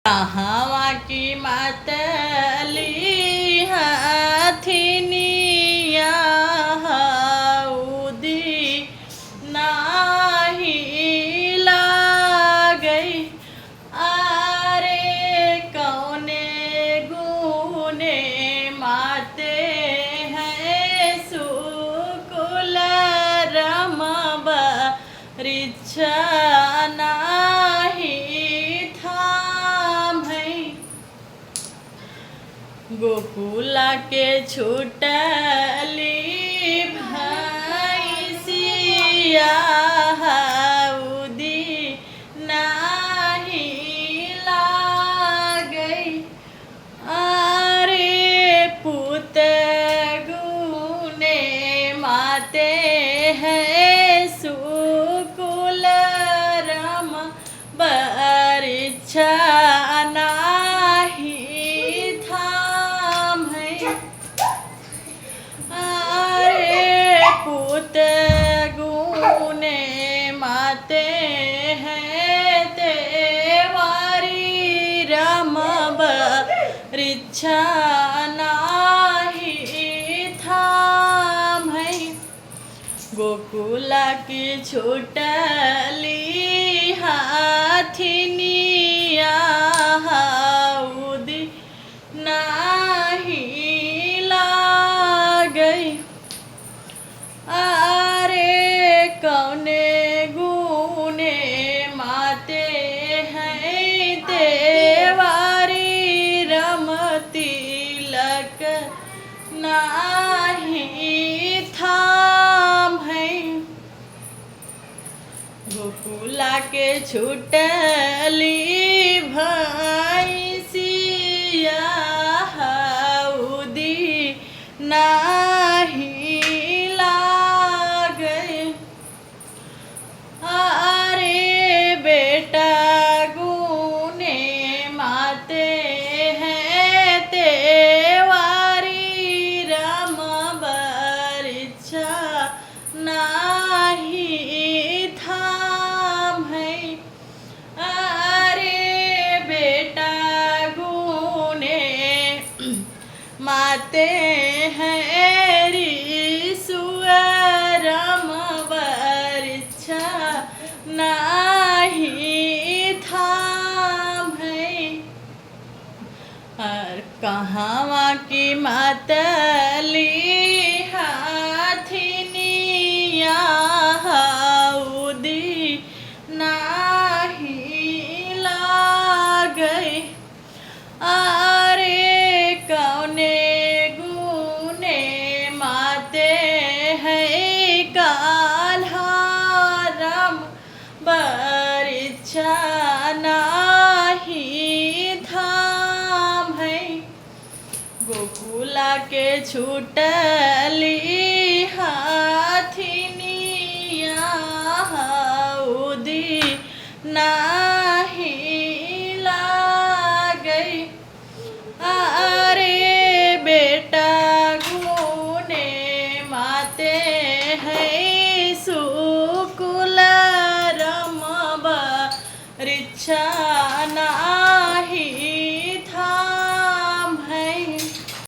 कहवा की मातली हथिनिया हउदी नाही लागई। अरे कौने गुने माते हैं सुकुल रमब रिच्छा गोकुला के छूटली भैंसिया हउदी नाही लागई। अरे पुत गुने माते हैं सुकुल रम बरिच्छा रिच्छा नाही थाम है। गोकुला की छूटली हथिनिया हउदी नाही लागई। अरे कौने गुने माते हैं देवारी तिलक नाही थाम है। गोकुला के छूटली भैंसिया हउदी नाही लागई। अरे बेटा गुने माते नाही थाम है। अरे बेटा गुने माते हैं रिसुअरम बरिच्छा नाही थाम है। और कहवा की मातली हथिनिया हउदी नाही लागई। अरे कौने गुने माते हैं काल्हारम बरिच्छा नाही थाम है। गोकुला के छूटली हथिनिया हउदी नाही लागई। अरे बेटा गुने माते हैं सुकुल रम बरिच्छा